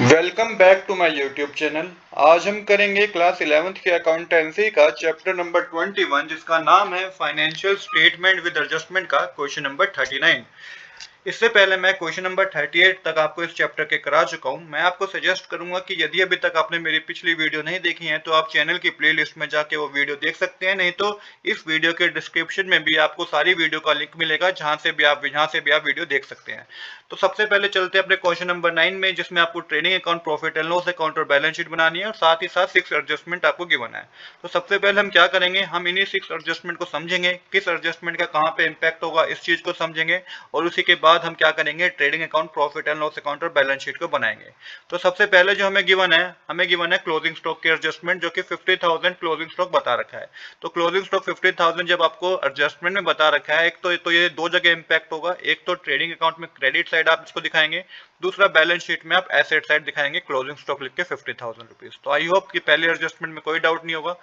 Welcome back to my YouTube channel. आज हम करेंगे क्लास 11th के अकाउंटेंसी का चैप्टर नंबर 21 जिसका नाम है फाइनेंशियल स्टेटमेंट विद एडजस्टमेंट का क्वेश्चन नंबर 39। इससे पहले मैं क्वेश्चन नंबर 38 तक आपको इस चैप्टर के करा चुका हूं। मैं आपको सजेस्ट करूंगा कि यदि अभी तक आपने मेरी पिछली वीडियो नहीं देखी है तो आप चैनल की प्लेलिस्ट में जाके वो वीडियो देख सकते हैं, नहीं तो इस वीडियो के डिस्क्रिप्शन में भी आपको सारी वीडियो का लिंक मिलेगा जहां से भी आप वीडियो देख सकते हैं। तो सबसे पहले चलते हैं अपने क्वेश्चन नंबर 9 में, जिसमें आपको trading account, profit and loss account और बैलेंस शीट बनानी है और साथ ही साथ 6 एडजस्टमेंट आपको गिवन है। तो सबसे पहले हम क्या करेंगे, हम इन्हीं 6 एडजस्टमेंट को समझेंगे, किस एडजस्टमेंट का कहां पे इंपैक्ट होगा इस चीज को समझेंगे, और उसी के बाद हम क्या करेंगे, trading account, profit and loss account और बैलेंस शीट को बनाएंगे। तो सबसे पहले जो हमें गिवन है क्लोजिंग स्टॉक के एडजस्टमेंट, जो कि 50,000 क्लोजिंग स्टॉक बता रखा है। तो क्लोजिंग स्टॉक 50,000 जब आपको एडजस्टमेंट में बता रखा है, एक तो ये दो जगह इंपैक्ट होगा। एक तो ट्रेडिंग अकाउंट में क्रेडिट साइड आप इसको दिखाएंगे, दूसरा बैलेंस शीट में आप एसेट साइड दिखाएंगे क्लोजिंग स्टॉक लिख के 50,000 रुपीज। तो आई होप कि पहले एडजस्टमेंट में कोई डाउट नहीं होगा।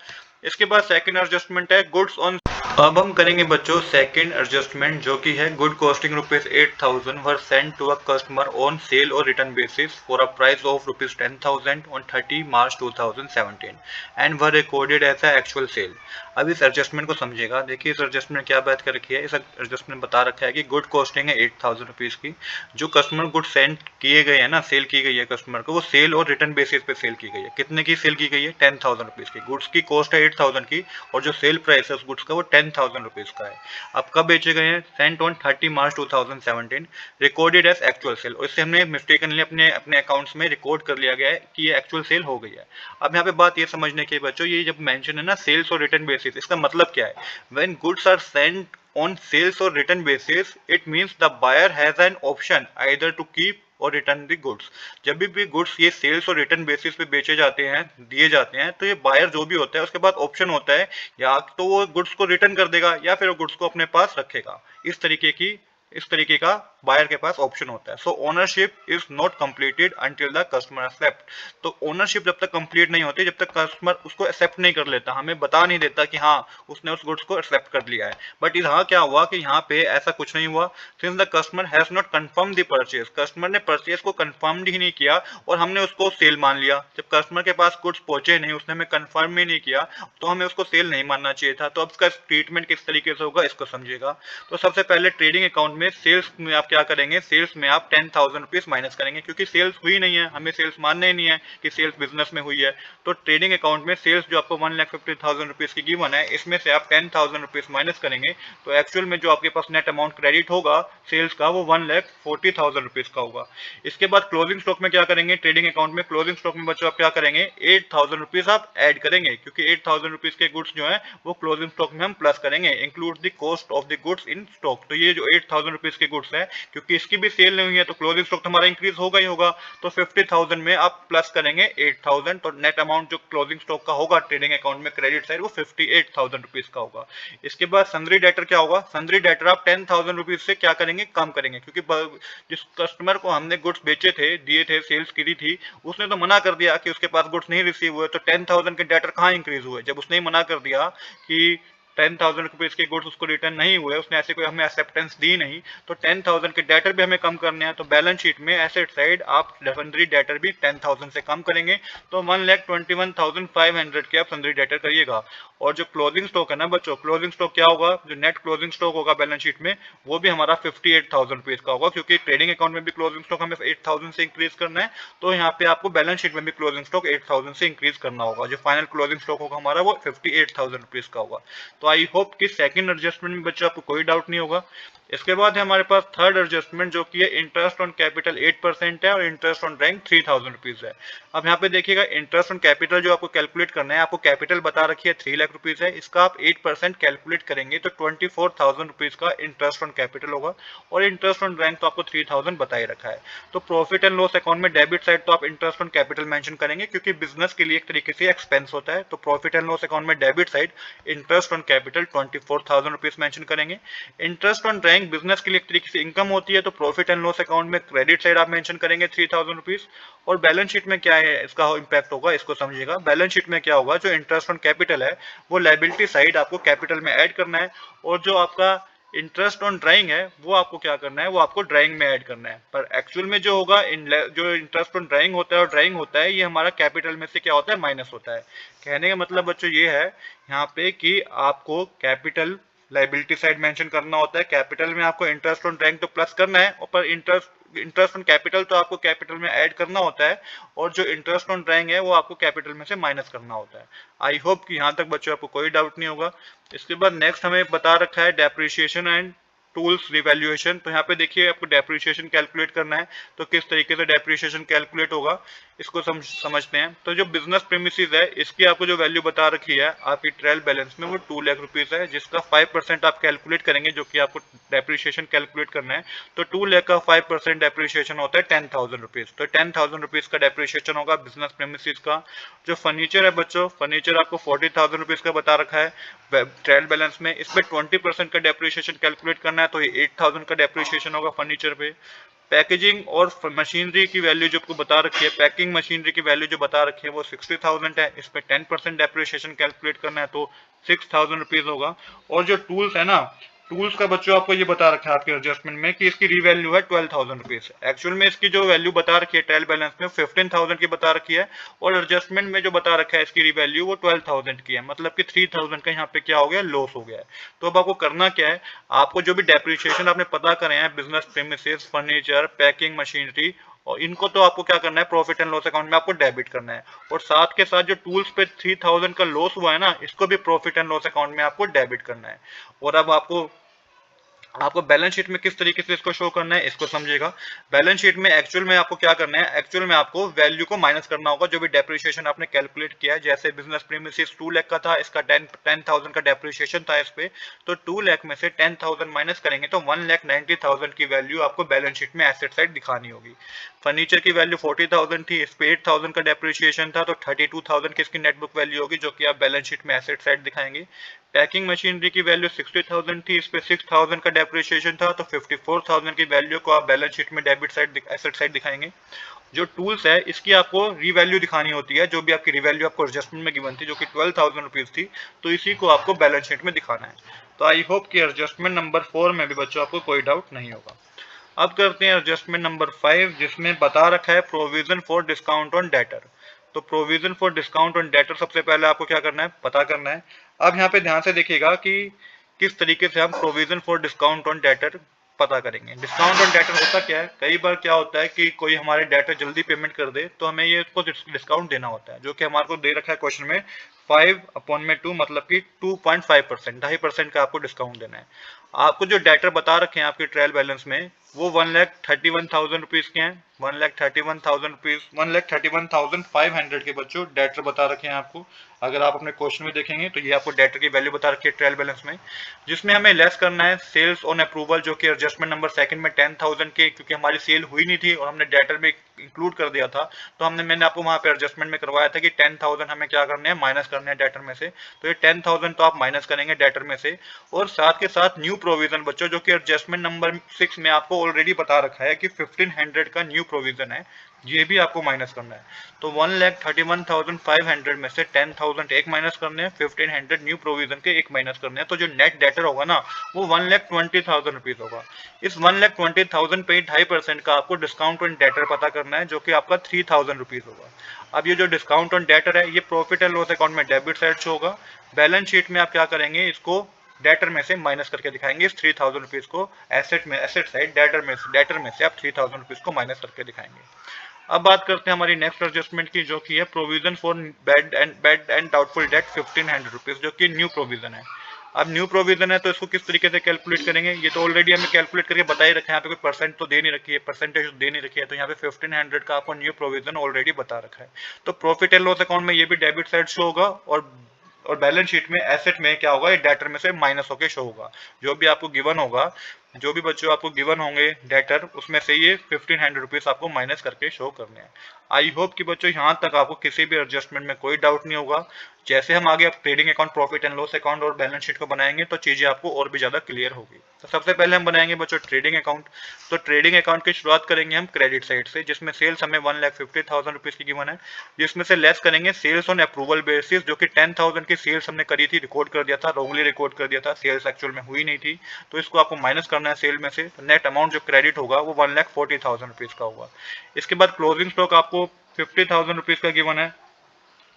इसके बाद सेकंड एडजस्टमेंट है गुड्स ऑन। अब हम करेंगे बच्चों सेकंड एडजस्टमेंट, जो कि है good costing rupees 8,000 were sent to a customer on sale or return basis for a price of rupees 10,000 on 30 March 2017 and were recorded as a actual sale. अब इस adjustment को समझिएगा। देखिए इस एडजस्टमेंट क्या बात कर रखी है। इस एडजस्टमेंट बता रखा है कि गुड कॉस्टिंग है 8,000 रुपीज की, जो कस्टमर गुड सेंड किए गए हैं ना, सेल की गई है कस्टमर को, वो सेल और रिटर्न बेसिस पे सेल की गई है। कितने की सेल की गई है, 10,000 रुपीज की। गुड्स की कॉस्ट है 8,000 की और जो सेल प्राइस है उस गुड्स का वो 10,000 रुपीज का है। अब कब बेचे गए हैं, sent on 30 March 2017, recorded as actual sale. और इससे हमने मिस्टेकनली अपने अपने अकाउंट्स में रिकॉर्ड कर लिया गया है कि ये एक्चुअल सेल हो गई है। अब यहाँ पे बात ये समझने की बच्चों, ये जब मेंशन है ना सेल्स और रिटर्न बेसिस, इसका मतलब क्या है। When goods are sent on sales or return basis, it means the buyer has an option either to keep और रिटर्न दी गुड्स। जब भी गुड्स ये सेल्स और रिटर्न बेसिस पे बेचे जाते हैं, दिए जाते हैं, तो ये बायर जो भी होता है उसके पास ऑप्शन होता है, या तो वो गुड्स को रिटर्न कर देगा या फिर वो गुड्स को अपने पास रखेगा। इस तरीके का बायर के पास ऑप्शन होता है। So ownership is not completed until the customer accept. तो ओनरशिप जब तक कंप्लीट नहीं होती, जब तक कस्टमर उसको एक्सेप्ट नहीं कर लेता, हमें बता नहीं देता कि हाँ उसने उस गुड्स को एक्सेप्ट कर लिया है। बट यहाँ क्या हुआ कि यहाँ पे ऐसा कुछ नहीं हुआ। Since the customer has not confirm the purchase, customer ने परचेज को कंफर्म ही नहीं किया और हमने उसको सेल मान लिया। जब कस्टमर के पास गुड्स पहुंचे नहीं, उसने हमें कंफर्म ही नहीं किया, तो हमें उसको सेल नहीं मानना चाहिए था। तो अब इसका ट्रीटमेंट किस तरीके से होगा इसको समझिएगा। तो सबसे पहले ट्रेडिंग अकाउंट में सेल्स में आप क्या करेंगे, सेल्स में आप 10,000 रुपीज माइनस करेंगे, क्योंकि सेल्स हुई नहीं है, हमें सेल्स मानना ही नहीं है कि सेल्स बिजनेस में हुई है। तो ट्रेडिंग अकाउंट में सेल्स जो आपको 1,50,000 रुपीज की गिवन है, इसमें से आप 10,000 रुपीज माइनस करेंगे, तो एक्चुअल में जो आपके पास नेट अमाउंट क्रेडिट होगा सेल्स का, वो 1,40,000 रुपीज का होगा। इसके बाद क्लोजिंग स्टॉक में क्या करेंगे, ट्रेडिंग अकाउंट में क्लोजिंग स्टॉक में बच्चों आप क्या करेंगे, 8,000 रुपीज आप ऐड करेंगे, क्योंकि 8,000 रुपीज के गुड्स जो है वो क्लोजिंग स्टॉक में हम प्लस करेंगे, include the cost of the goods in stock. तो ये जो 8,000 रुपीज के गुड्स है, क्योंकि इसकी भी सेल नहीं हुई है तो क्लोजिंग स्टॉक हमारा इंक्रीज होगा ही होगा। तो 50,000 में आप प्लस करेंगे 8,000, तो नेट अमाउंट जो क्लोजिंग स्टॉक का होगा ट्रेडिंग अकाउंट में क्रेडिट साइड, वो 58,000 रुपीज का होगा। इसके बाद सन्ड्री डेटर क्या होगा, सन्ड्री डेटर आप 10,000 रुपीज से क्या करेंगे, कम करेंगे, क्योंकि जिस कस्टमर को हमने गुड्स बेचे थे, दिए थे, सेल्स करी थी, उसने तो मना कर दिया कि उसके पास गुड्स नहीं रिसीव हुए, तो 10,000 के डेटर कहाँ इंक्रीज हुए, जब उसने मना कर दिया कि 10,000 रुपीज के गुड्स उसको रिटर्न नहीं हुए, उसने ऐसे कोई हमें एक्सेप्टेंस दी नहीं, तो 10,000 के डेटर भी हमें कम करने हैं। तो बैलेंस शीट में एसेट साइड आप सन्ड्री डेटर भी 10,000 से कम करेंगे, तो 1,21,500 के आप सन्ड्री डेटर करिएगा। और जो क्लोजिंग स्टॉक है ना बच्चों, क्लोजिंग स्टॉक क्या होगा, जो नेट क्लोजिंग स्टॉक होगा बैलेंस शीट में, वो भी हमारा 58,000 रुपीज का होगा, क्योंकि ट्रेडिंग अकाउंट में भी क्लोजिंग स्टॉक हमें 8,000 से इंक्रीज करना है, तो यहाँ पे आपको बैलेंस शीट में भी क्लोजिंग स्टॉक 8,000 से इंक्रीज करना होगा। जो फाइनल क्लोजिंग स्टॉक होगा हमारा वो 58,000 रुपीज का होगा। तो आई होप कि सेकंड एडजस्टमेंट में बच्चों आपको कोई डाउट नहीं होगा। इसके बाद है हमारे पास थर्ड एडजस्टमेंट, जो कि है इंटरेस्ट ऑन कैपिटल 8% है और इंटरेस्ट ऑन रैंक 3,000 रुपीज है। अब यहाँ पे देखिएगा, इंटरेस्ट ऑन कैपिटल जो आपको कैलकुलेट करना है, आपको कैपिटल बता रखी है 3 लाख रुपीज है, इसका आप 8% कैलकुलेट करेंगे तो 24,000 रुपीज का इंटरेस्ट ऑन कैपिटल होगा, और इंटरेस्ट ऑन रैंक तो आपको 3,000 बता ही रखा है। तो प्रॉफिट एंड लॉस अकाउंट में डेबिट साइड तो आप इंटरेस्ट ऑन कैपिटल मेंशन करेंगे, क्योंकि बिजनेस के लिए एक तरीके से एक्सपेंस होता है। तो प्रॉफिट एंड लॉस अकाउंट में debit side interest on capital 24,000 rupees mention करेंगे। इंटरेस्ट ऑन रैंक बिजनेस के लिए एक तरीके से इनकम होती है, तो प्रॉफिट एंड लॉस अकाउंट में क्रेडिट साइड आप मेंशन करेंगे 3,000 रुपीज। और बैलेंस शीट में क्या है इसका इंपैक्ट होगा इसको समझिएगा। बैलेंस शीट में क्या होगा, जो इंटरेस्ट ऑन कैपिटल है वो लायबिलिटी साइड आपको कैपिटल में ऐड करना है, और जो आपका इंटरेस्ट ऑन ड्राइंग है वो आपको क्या करना है, वो आपको ड्राइंग में ऐड करना है। पर एक्चुअल में जो होगा जो इंटरेस्ट ऑन ड्राइंग होता है और ड्राइंग होता है, ये हमारा कैपिटल में से क्या होता है, माइनस होता है। कहने का मतलब बच्चों ये है यहाँ पे कि आपको कैपिटल लाइबिलिटी साइड मेंशन करना होता है। कैपिटल में आपको इंटरेस्ट ऑन ड्राइंग तो प्लस करना है, और पर इंटरेस्ट ऑन कैपिटल तो आपको कैपिटल में ऐड करना होता है, और जो इंटरेस्ट ऑन ड्राइंग है वो आपको कैपिटल में से माइनस करना होता है। आई होप कि यहाँ तक बच्चों आपको कोई डाउट नहीं होगा। इसके बाद नेक्स्ट हमें बता रखा है डेप्रिसिएशन एंड टूल्स रिवैल्यूएशन। तो यहाँ पे देखिए आपको डेप्रिसिएशन कैलकुलेट करना है, तो किस तरीके से डेप्रिसिएशन कैलकुलेट होगा इसको समझते हैं। तो जो बिजनेस प्रीमिसेस है इसकी आपको जो वैल्यू बता रखी है आपकी ट्रायल बैलेंस में, वो 2 लाख रुपीज है, जिसका 5% आप कैलकुलेट करेंगे, जो कि आपको डेप्रिसिएशन कैलकुलेट करना है। तो 2 लाख का 5% डेप्रिसिएशन होता है 10,000 रुपीज। तो 10,000 रुपीज का डेप्रिसिएशन होगा बिजनेस प्रीमिसेस का। जो फर्नीचर है बच्चों, फर्नीचर आपको 40,000 रुपीज का बता रखा है ट्रायल बैलेंस में। इसमें 20% का डेप्रिसिएशन कैलकुलेट करना है, तो ये 8,000 का डेप्रिसिएशन होगा फर्नीचर पे। पैकेजिंग और मशीनरी की वैल्यू जो आपको बता रखी है, पैकिंग मशीनरी की वैल्यू जो बता रखी है वो 60,000 है। इस पे 10% डेप्रिसिएशन कैलकुलेट करना है, तो 6,000 रुपीज होगा। और जो टूल्स है ना, टूल्स का बच्चों आपको ये बता रखा है आपके एडजस्टमेंट में कि इसकी रीवैल्यू है 12,000 रुपीज। एक्चुअल में इसकी जो वैल्यू बता रखी है ट्रायल बैलेंस में 15,000 की बता रखी है, और एडजस्टमेंट में जो बता रखा है इसकी रीवैल्यू वो 12,000 की है। मतलब कि 3,000 का यहाँ पे क्या हो गया, लॉस हो गया है। तो अब आपको करना क्या है, आपको जो भी डेप्रिसिएशन आपने पता करे हैं business premises, furniture, packing machinery, और इनको तो आपको क्या करना है, प्रॉफिट एंड लॉस अकाउंट में आपको डेबिट करना है। और साथ के साथ जो टूल्स पे 3,000 का लॉस हुआ है ना, इसको भी प्रॉफिट एंड लॉस अकाउंट में आपको डेबिट करना है। और अब आपको बैलेंस शीट में किस तरीके से इसको शो करना है इसको समझिएगा। बैलेंस शीट में एक्चुअल में आपको क्या करना है, एक्चुअल में आपको वैल्यू को माइनस करना होगा जो भी डेप्रिसिएशन आपने कैलकुलेट किया है। जैसे बिजनेस प्रीमिसेस 2 लाख का था, इसका 10,000 का डेप्रिसिएशन था इस पे, तो 2 लाख में से 10,000 माइनस करेंगे तो 1,90,000 की वैल्यू आपको बैलेंस शीट में एसेट साइड दिखानी होगी। फर्नीचर की वैल्यू 40,000 थी, इस पे 8,000 का डेप्रिसिएशन था, तो 32,000 की इसकी नेटबुक वैल्यू होगी, जो कि आप बैलेंस शीट में एसेट साइड दिखाएंगे। पैकिंग मशीनरी की वैल्यू 60,000 थी, इस पे 6,000 का डेप्रिसिएशन था, तो 54,000 की वैल्यू को आप बैलेंस शीट में डेबिट साइड एसेट साइड दिखाएंगे। जो टूल्स है इसकी आपको रीवैल्यू दिखानी होती है, जो भी आपकी रीवैल्यू आपको एडजस्टमेंट में गिवन थी जो कि 12,000 रुपीज थी, तो इसी को आपको बैलेंस शीट में दिखाना है। तो आई होप कि एडजस्टमेंट नंबर 4 में भी बच्चों आपको कोई डाउट नहीं होगा। अब करते हैं एडजस्टमेंट नंबर 5, जिसमें बता रखा है provision for discount on debtor. तो provision for discount on debtor सबसे पहले आपको क्या करना है, पता करना है। अब यहाँ पे ध्यान से देखिएगा कि किस तरीके से हम provision for discount on debtor पता करेंगे। डिस्काउंट ऑन डेटर होता क्या है, कई बार क्या होता है कि कोई हमारे डेटर जल्दी पेमेंट कर दे तो हमें ये उसको डिस्काउंट देना होता है, जो कि हमारे को दे रखा है क्वेश्चन में 5/2, मतलब कि 2.5%, 2.5% का आपको डिस्काउंट देना है। आपको जो डेटर बता रखे हैं आपके ट्रायल बैलेंस में वो 1,31,000 रुपीज के हैं। 1,31,000 रुपीज, 1,31,500 के बच्चों डेटर बता रखे हैं आपको। अगर आप अपने क्वेश्चन में देखेंगे तो ये आपको डेटर की वैल्यू बता रखी है ट्रायल बैलेंस में, जिसमें हमें लेस करना है सेल्स ऑन अप्रूवल, जो कि एडजस्टमेंट नंबर 2 में 10,000 के, क्योंकि हमारी सेल हुई नहीं थी और हमने डेटर में इंक्लूड कर दिया था, तो मैंने आपको वहां पे एडजस्टमेंट में करवाया था कि 10,000 हमें क्या करने हैं, माइनस करने हैं डेटर में से। तो ये 10,000 तो आप माइनस करेंगे डेटर में से। और साथ के साथ न्यू प्रोविजन बच्चों, जो कि एडजस्टमेंट नंबर 6 में आपको ऑलरेडी बता रखा है कि 1,500 का न्यू प्रोविजन है, ये भी आपको माइनस करना है। तो 1,31,500 में से 10,000 एक माइनस करने हैं, 1,500 न्यू प्रोविजन के एक माइनस करने हैं, तो जो नेट डेटर होगा ना वो 1,20,000 रुपीज होगा। इस 1,20,000 पे 2.5% का आपको डिस्काउंट ऑन डेटर पता करना है, जो कि आपका 3,000 रुपीज होगा। अब ये जो डिस्काउंट ऑन डेटर है ये प्रॉफिट एंड लॉस अकाउंट में डेबिट साइड से होगा। बैलेंस शीट में आप क्या करेंगे, इसको डेटर में से माइनस करके दिखाएंगे इस 3,000 रुपीज को। एसेट साइड डेटर में से आप 3,000 रुपीज को माइनस करके दिखाएंगे। अब बात करते हैं हमारी नेक्स्ट एडजस्टमेंट की, जो कि है provision for bed and doubtful debt 1,500 rupees, जो कि न्यू प्रोविजन है। अब न्यू प्रोविजन है तो इसको किस तरीके से कैलकुलेट करेंगे, ये तो ऑलरेडी हमें कैलकुलेट करके बता ही रखा है। यहाँ पे कोई परसेंट तो दे नहीं रखी है, परसेंटेज तो दे नहीं रखी है, तो यहाँ पे 1,500 का आपको न्यू प्रोविजन ऑलरेडी बता रखा है। तो प्रॉफिट एंड लॉस अकाउंट में ये भी डेबिट साइड शो होगा, और बैलेंस शीट में एसेट में क्या होगा, ये डेटर में से माइनस होकर शो होगा। जो भी आपको गिवन होगा, जो भी बच्चों आपको गिवन होंगे डेटर, उसमें से ये 1,500 रुपीज आपको माइनस करके शो करने हैं। आई होप कि बच्चों यहाँ तक आपको किसी भी एडजस्टमेंट में कोई डाउट नहीं होगा। जैसे हम आगे अब trading account, profit and loss account और बैलेंस शीट को बनाएंगे तो चीजें आपको और भी ज्यादा क्लियर होगी। तो सबसे पहले हम बनाएंगे बच्चों ट्रेडिंग अकाउंट। तो ट्रेडिंग अकाउंट की शुरुआत करेंगे हम क्रेडिट साइड से, जिसमें सेल्स हमें 1,50,000 रुपीज की गिवन है, जिसमें से लेस करेंगे सेल्स ऑन अप्रूवल बेसिस, जो कि 10,000 की सेल्स हमने करी थी, रिकॉर्ड कर दिया था, रॉन्गली रिकॉर्ड कर दिया था, सेल्स एक्चुअल में हुई नहीं थी, तो इसको आपको माइनस करना है सेल में से। तो नेट अमाउंट जो क्रेडिट होगा वो 1,40,000 रुपीज का होगा। इसके बाद क्लोजिंग स्टॉक आपको 50,000 रुपीज का गिवन है।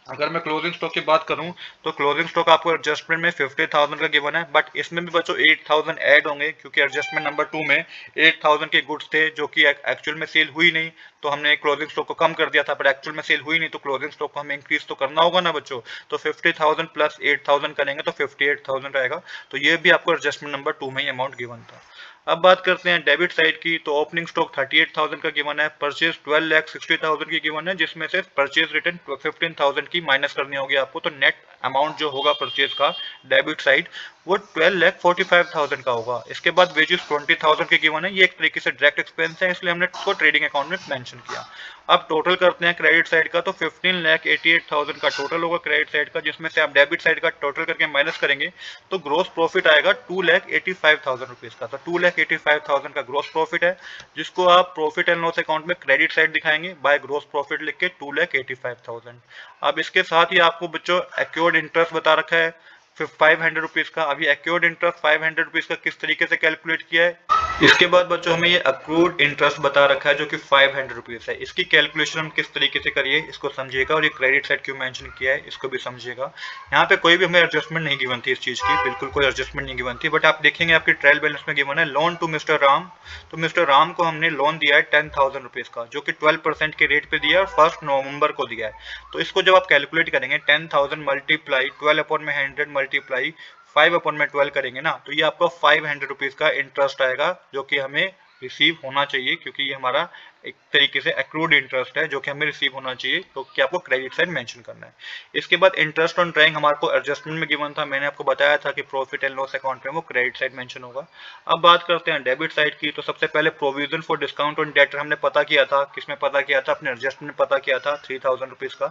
अगर मैं क्लोजिंग स्टॉक की बात करूं तो क्लोजिंग स्टॉक आपको एडजस्टमेंट में 50,000 का गिवन है, बट इसमें भी बच्चों 8,000 ऐड होंगे, क्योंकि एडजस्टमेंट नंबर 2 में 8,000 के गुड्स थे जो कि एक्चुअल में सेल हुई नहीं, तो हमने क्लोजिंग स्टॉक को कम कर दिया था, पर एक्चुअल में सेल हुई नहीं, तो क्लोजिंग स्टॉक को हमें इंक्रीज तो करना होगा ना बच्चों। तो 50,000 प्लस 8,000 करेंगे तो 58,000 आएगा। तो ये भी आपको एडजस्टमेंट नंबर 2 में ही अमाउंट गिवन था। अब बात करते हैं डेबिट साइड की। तो ओपनिंग स्टॉक 38,000 का गिवन है, परचेज 12,60,000 की गिवन है, जिसमें से परचेज रिटर्न 15,000 की माइनस करनी होगी आपको। तो नेट अमाउंट जो होगा परचेज का डेबिट साइड वो 12,45,000 का होगा। इसके बाद वेजेस 20,000 के गिवन है, ये एक तरीके से डायरेक्ट एक्सपेंस है, इसलिए हमने इसको ट्रेडिंग अकाउंट में मेंशन किया। अब टोटल करते हैं क्रेडिट साइड का। तो 15,88,000 का टोटल होगा क्रेडिट साइड का, जिसमें से आप डेबिट साइड का टोटल करके माइनस करेंगे तो ग्रोस प्रॉफिट आएगा 2,85,000 रुपीज का। तो 2,85,000 का ग्रोस प्रॉफिट है, जिसको आप प्रॉफिट एंड लॉस अकाउंट में क्रेडिट साइड दिखाएंगे बाय ग्रोस प्रॉफिट लिख के 2,85,000। अब इसके साथ ही आपको बच्चों एक्योर्ड इंटरेस्ट बता रखा है 500 रुपीज का। अभी एक्योर्ड इंटरेस्ट 500 रुपीज का किस तरीके से कैलकुलेट किया है, इसके बाद बच्चों हमें ये अक्रूड इंटरेस्ट बता रखा है जो कि 500 रुपीज है। इसकी कैलकुलेशन हम किस तरीके से करिए इसको समझिएगा, और ये क्रेडिट साइड क्यों मेंशन किया है इसको भी समझिएगा। यहाँ पे कोई भी हमें एडजस्टमेंट नहीं गिवन थी इस चीज की, बिल्कुल कोई एडजस्टमेंट नहीं गिवन थी, बट आप देखेंगे आपकी ट्रायल बैलेंस में गिवन है लोन टू मिस्टर राम। तो मिस्टर राम को हमने लोन दिया है 10,000 रुपीज का, जो कि 12% के रेट पे दिया है और 1 नवंबर को दिया है। तो इसको जब आप कैलकुलेट करेंगे 10,000 मल्टीप्लाई 12/100 मल्टीप्लाई 5/12 करेंगे ना, तो ये आपको 500 रुपीज का इंटरेस्ट आएगा, जो कि हमें रिसीव होना चाहिए, क्योंकि ये हमारा एक तरीके से एक्रूड इंटरेस्ट है जो कि हमें रिसीव होना चाहिए, तो कि आपको क्रेडिट साइड मेंशन करना है। इसके बाद इंटरेस्ट ऑन ड्राइंग हमारे को एडजस्टमेंट में गिवन था, मैंने आपको बताया था कि प्रॉफिट एंड लॉस अकाउंट में वो क्रेडिट साइड मेंशन होगा। अब बात करते हैं डेबिट साइड की। तो सबसे पहले provision for discount on date हमने पता किया था, किसमें पता किया था, अपने एडजस्टमेंट में पता किया था 3,000 रुपीज का।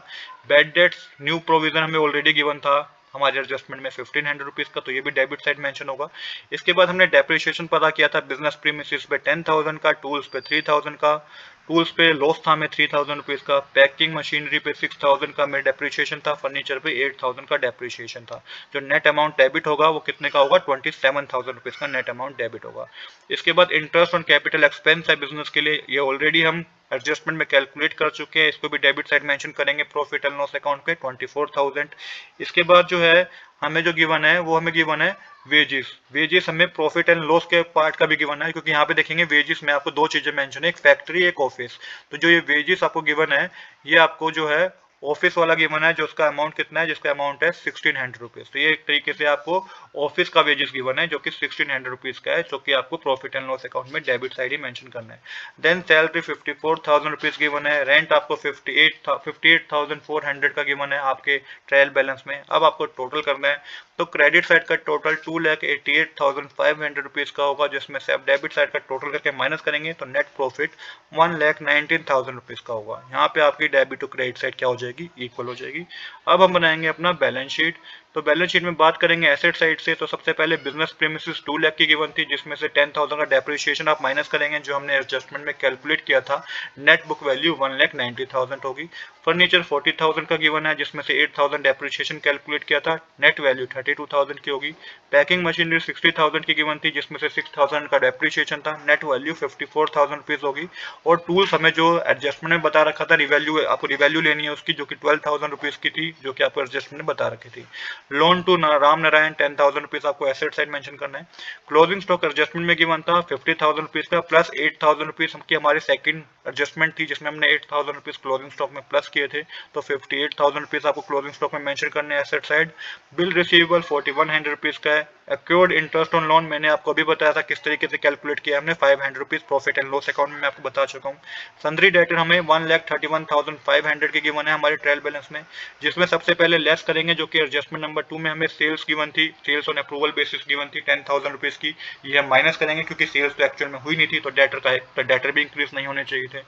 बैड डेट्स न्यू प्रोविजन हमें ऑलरेडी गिवन था हमारे एडजस्टमेंट में 1,500 रुपीज का, तो ये भी डेबिट साइड मेंशन होगा। इसके बाद हमने डेप्रिसिएशन पता किया था बिजनेस प्रीमिसेस पे 10,000 का, टूल्स पे 3,000 का, टूल्स पे लॉस था में 3,000 रुपीज का, पैकिंग मशीनरी पे 6,000 का में डेप्रिसिएशन था, फर्नीचर पे 8,000 का डेप्रिसिएशन था। जो नेट अमाउंट डेबिट होगा वो कितने का होगा, 27,000 रुपीज का नेट अमाउंट डेबिट होगा। इसके बाद इंटरेस्ट ऑन कैपिटल एक्सपेंस है बिजनेस के लिए, ये ऑलरेडी हम एडजस्टमेंट में कैलकुलेट कर चुके हैं, इसको भी डेबिट साइड मेंशन करेंगे प्रॉफिट एंड लॉस अकाउंट पे 24,000। इसके बाद जो है हमें जो गिवन है वो हमें गिवन है वेजेस। वेजेस हमें प्रॉफिट एंड लॉस के पार्ट का भी गिवन है, क्योंकि यहाँ पे देखेंगे वेजेस में आपको दो चीजें मेंशन है, एक फैक्ट्री एक ऑफिस। तो जो ये वेजेस आपको गिवन है ये आपको जो है ऑफिस वाला गिवन है, जो उसका अमाउंट कितना है, जिसका अमाउंट है 1,600 रुपीज। तो ये एक तरीके से आपको ऑफिस का वेजेस गिवन है जो कि 1,600 रुपीज का है, जो कि आपको प्रॉफिट एंड लॉस अकाउंट में डेबिट साइड ही मेंशन करना है। देन सैलरी 54,000 रुपीज गिवन है, रेंट आपको 58,400 का गिवन है आपके ट्रायल बैलेंस में। अब आपको टोटल करना है, तो क्रेडिट साइड का टोटल 2,88,500 रुपीज का होगा, जिसमें से आप डेबिट साइड का टोटल करके माइनस करेंगे तो नेट प्रॉफिट 1,19,000 रुपीज का होगा। यहाँ पे आपकी डेबिट टू क्रेडिट साइड क्या हो जाएगी, इक्वल हो जाएगी। अब हम बनाएंगे अपना बैलेंस शीट। तो बैलेंस शीट में बात करेंगे एसेट साइड से। तो सबसे पहले बिजनेस प्रीमिसेस 2 लाख की गिवन थी, जिसमें से 10,000 का डेप्रिसिएशन आप माइनस करेंगे जो हमने एडजस्टमेंट में कैलकुलेट किया था, नेट बुक वैल्यू 1,90,000 होगी। फर्नीचर 40,000 का गिवन है, जिसमें से 8,000 डेप्रिसिएशन कैलकुलेट किया था, नेट वैल्यू 32,000 की होगी। पैकिंग मशीनरी 60,000 की गिवन थी, जिसमें से 6,000 का डेप्रिसिएशन था, नेट वैल्यू 54,000 रुपीज होगी। और टूल्स हमें जो एडजस्टमेंट में बता रखा था रिवैल्यू, आपको रिवैल्यू लेनी है उसकी, जो कि 12,000 रुपीज की थी, जो कि आपको एडजस्टमेंट में बता रखी थी। Loan to Ram Narayan 10,000 rupees आपको एसेट साइड मेंशन करना है। क्लोजिंग स्टॉक एडजस्टमेंट में गिवन था 50,000 रुपीज का, प्लस 8,000 रुपीज की हमारी सेकंड एडजस्टमेंट थी, जिसमें हमने 8,000 रुपीज क्लोजिंग स्टॉक में प्लस किए थे। तो 58,000 रुपीज आपको क्लोजिंग स्टॉक में मेंशन करने हैं asset side. Bill receivable 4,100 rupees का है, एक्योर्ड इंटरेस्ट ऑन लोन मैंने आपको अभी बताया था किस तरीके से कैलकुलेट किया हमने, 500 rupees profit and loss account में मैं आपको बता चुका हूँ। सन्ड्री डेटर हमें 1,31,500 की गिवन है हमारे ट्रायल बैलेंस में, जिसमें सबसे पहले लेस करेंगे जो कि एडजस्टमेंट नंबर 2 में हमें सेल्स गिवन थी, sales on approval basis given थी 10,000 रुपीज की, ये हम माइनस करेंगे क्योंकि सेल्स तो एक्चुअल में हुई नहीं थी, तो डेटर भी इंक्रीज नहीं होने चाहिए थे।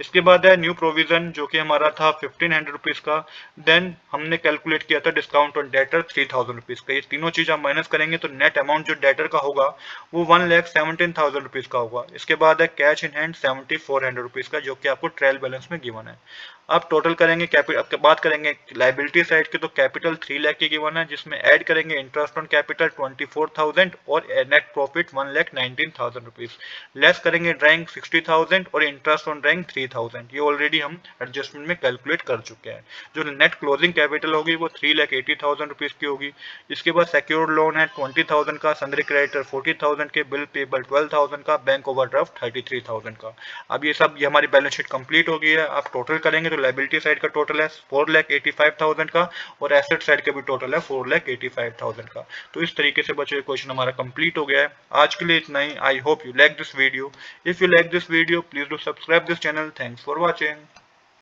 इसके बाद है न्यू प्रोविजन जो कि हमारा था 1,500 रुपीज का, देन हमने कैलकुलेट किया था डिस्काउंट ऑन डेटर 3,000 रुपीज का। ये तीनों चीज हम माइनस करेंगे तो नेट अमाउंट जो डेटर का होगा वो 1,17,000 रुपीज का होगा। इसके बाद है कैश इन हैंड 7,400 रुपीज का, जो कि आपको ट्रायल बैलेंस में गिवन है। अब टोटल करेंगे कैपिटल, बात करेंगे लाइबिलिटी साइड की, तो कैपिटल 3 लाख की गिवन है, जिसमें ऐड करेंगे इंटरेस्ट ऑन कैपिटल 24,000 और नेट प्रॉफिट 1,19,000 रुपीज, लेस करेंगे ड्राइंग 60,000 और इंटरेस्ट ऑन ड्राइंग 3,000। ये ऑलरेडी हम एडजस्टमेंट में कैलकुलेट कर चुके हैं। जो नेट क्लोजिंग कैपिटल होगी वो 3,80,000 रुपीज की होगी। इसके बाद सिक्योर्ड लोन है 20,000 का, सन्ड्री क्रेडिटर 40,000 के, बिल पेबल 12,000 का, बैंक ओवरड्राफ्ट 33,000 का। अब ये हमारी बैलेंस शीट कंप्लीट हो गई है। आप टोटल करेंगे तो लाइबिलिटी साइड का टोटल है 4,85,000 का और एसेट साइड का भी टोटल है 4,85,000 का। तो इस तरीके से बच्चों क्वेश्चन हमारा कंप्लीट हो गया है। आज के लिए इतना ही। I hope you like this video. If you like this video please do subscribe this channel. Thanks for watching.